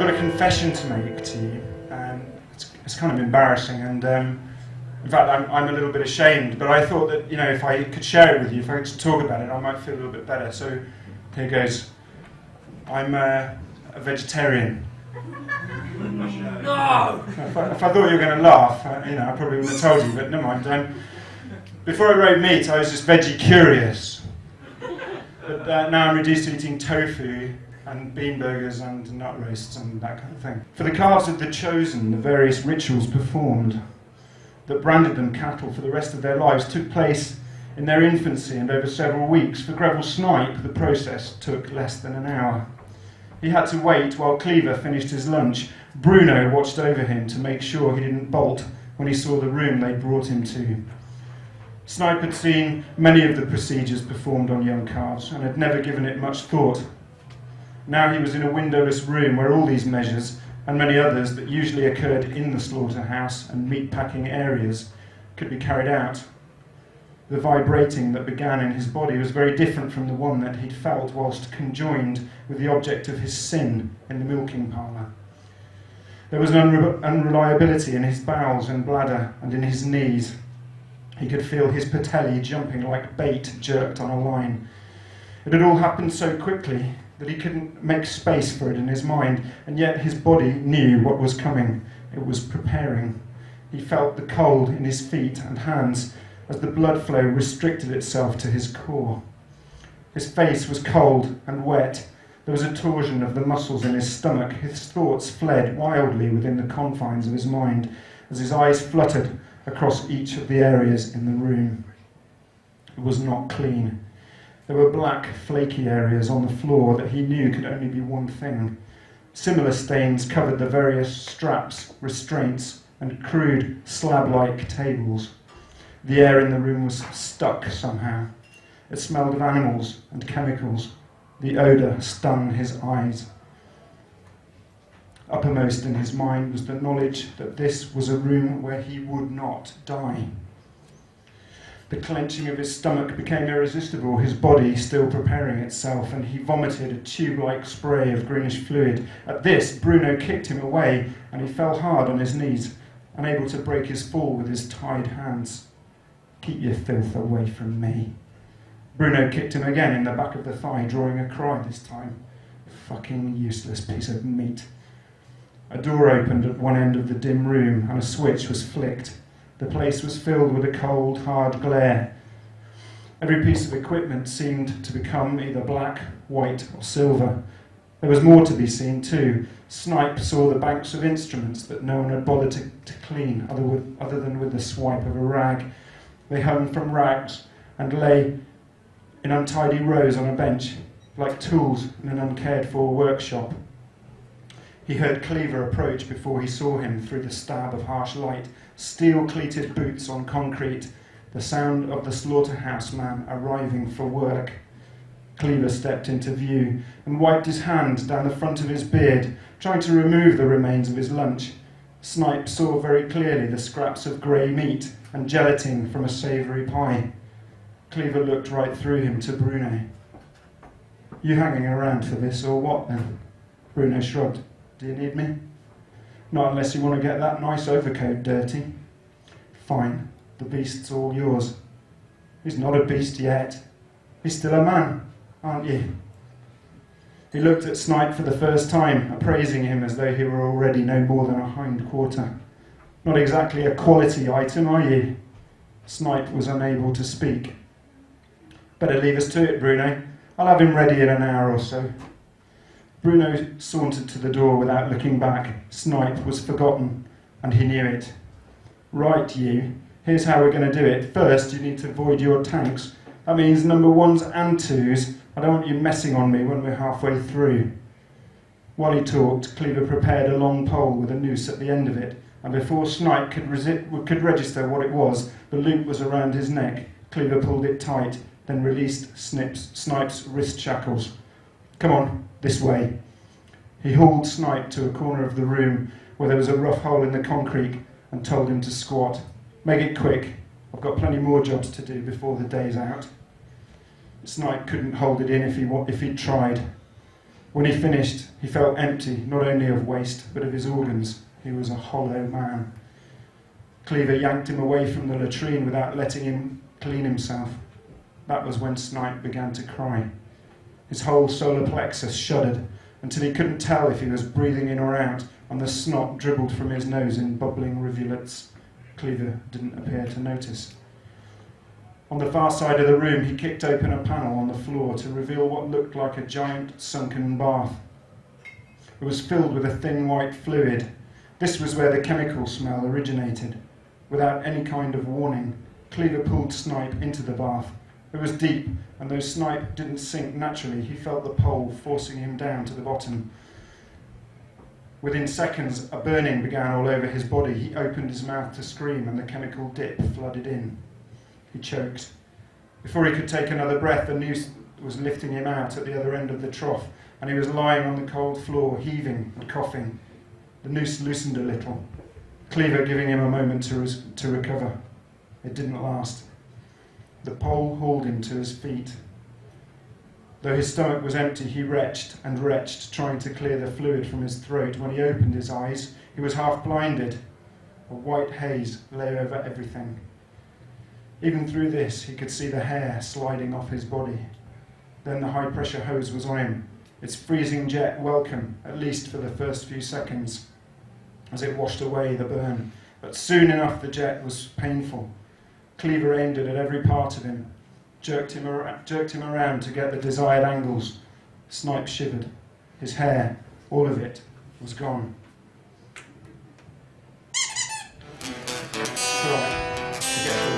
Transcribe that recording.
got a confession to make to you. It's kind of embarrassing, and in fact, I'm a little bit ashamed. But I thought that, if I could share it with you, if I could talk about it, I might feel a little bit better. So here goes. I'm a vegetarian. No! If I thought you were going to laugh, I probably wouldn't have told you. But never mind. Before I wrote meat, I was just veggie curious. But now I'm reduced to eating tofu and bean burgers and nut roasts and that kind of thing. For the calves of the chosen, the various rituals performed that branded them cattle for the rest of their lives took place in their infancy and over several weeks. For Greville Snipe, the process took less than an hour. He had to wait while Cleaver finished his lunch. Bruno watched over him to make sure he didn't bolt when he saw the room they brought him to. Snipe had seen many of the procedures performed on young calves and had never given it much thought. Now he was in a windowless room where all these measures, and many others that usually occurred in the slaughterhouse and meat-packing areas, could be carried out. The vibrating that began in his body was very different from the one that he'd felt whilst conjoined with the object of his sin in the milking parlour. There was an unreliability in his bowels and bladder and in his knees. He could feel his patellae jumping like bait jerked on a line. It had all happened so quickly that he couldn't make space for it in his mind, and yet his body knew what was coming. It was preparing. He felt the cold in his feet and hands as the blood flow restricted itself to his core. His face was cold and wet. There was a torsion of the muscles in his stomach. His thoughts fled wildly within the confines of his mind as his eyes fluttered across each of the areas in the room. It was not clean. There were black, flaky areas on the floor that he knew could only be one thing. Similar stains covered the various straps, restraints, and crude slab-like tables. The air in the room was stuck somehow. It smelled of animals and chemicals. The odour stung his eyes. Uppermost in his mind was the knowledge that this was a room where he would not die. The clenching of his stomach became irresistible, his body still preparing itself, and he vomited a tube-like spray of greenish fluid. At this, Bruno kicked him away, and he fell hard on his knees, unable to break his fall with his tied hands. "Keep your filth away from me." Bruno kicked him again in the back of the thigh, drawing a cry this time. Fucking useless piece of meat. A door opened at one end of the dim room, and a switch was flicked. The place was filled with a cold, hard glare. Every piece of equipment seemed to become either black, white, or silver. There was more to be seen too. Snipe saw the banks of instruments that no one had bothered to clean, other than with the swipe of a rag. They hung from rags and lay in untidy rows on a bench, like tools in an uncared-for workshop. He heard Cleaver approach before he saw him through the stab of harsh light. Steel-cleated boots on concrete, the sound of the slaughterhouse man arriving for work. Cleaver stepped into view and wiped his hand down the front of his beard, trying to remove the remains of his lunch. Snipe saw very clearly the scraps of grey meat and gelatine from a savoury pie. Cleaver looked right through him to Bruno. "You hanging around for this or what then?" Bruno shrugged. "Do you need me?" "Not unless you want to get that nice overcoat dirty." "Fine, the beast's all yours." "He's not a beast yet. He's still a man, aren't you?" He looked at Snipe for the first time, appraising him as though he were already no more than a hind quarter. "Not exactly a quality item, are you?" Snipe was unable to speak. "Better leave us to it, Bruno. I'll have him ready in an hour or so." Bruno sauntered to the door without looking back. Snipe was forgotten, and he knew it. "Right, you. Here's how we're going to do it. First, you need to void your tanks. That means number 1s and 2s. I don't want you messing on me when we're halfway through." While he talked, Cleaver prepared a long pole with a noose at the end of it, and before Snipe could register what it was, the loop was around his neck. Cleaver pulled it tight, then released Snipe's wrist shackles. "Come on, this way." He hauled Snipe to a corner of the room where there was a rough hole in the concrete and told him to squat. "Make it quick. I've got plenty more jobs to do before the day's out." Snipe couldn't hold it in if he'd tried. When he finished, he felt empty, not only of waste, but of his organs. He was a hollow man. Cleaver yanked him away from the latrine without letting him clean himself. That was when Snipe began to cry. His whole solar plexus shuddered until he couldn't tell if he was breathing in or out, and the snot dribbled from his nose in bubbling rivulets. Cleaver didn't appear to notice. On the far side of the room, he kicked open a panel on the floor to reveal what looked like a giant sunken bath. It was filled with a thin white fluid. This was where the chemical smell originated. Without any kind of warning, Cleaver pulled Snipe into the bath. It was deep, and though Snipe didn't sink naturally, he felt the pole forcing him down to the bottom. Within seconds, a burning began all over his body. He opened his mouth to scream, and the chemical dip flooded in. He choked. Before he could take another breath, the noose was lifting him out at the other end of the trough, and he was lying on the cold floor, heaving and coughing. The noose loosened a little, Cleaver giving him a moment to recover. It didn't last. The pole hauled him to his feet. Though his stomach was empty, he retched and retched, trying to clear the fluid from his throat. When he opened his eyes, he was half blinded. A white haze lay over everything. Even through this, he could see the hair sliding off his body. Then the high-pressure hose was on him, its freezing jet welcome, at least for the first few seconds, as it washed away the burn. But soon enough, the jet was painful. Cleaver aimed it at every part of him, jerked him around to get the desired angles. Snipe shivered. His hair, all of it, was gone. It's all right.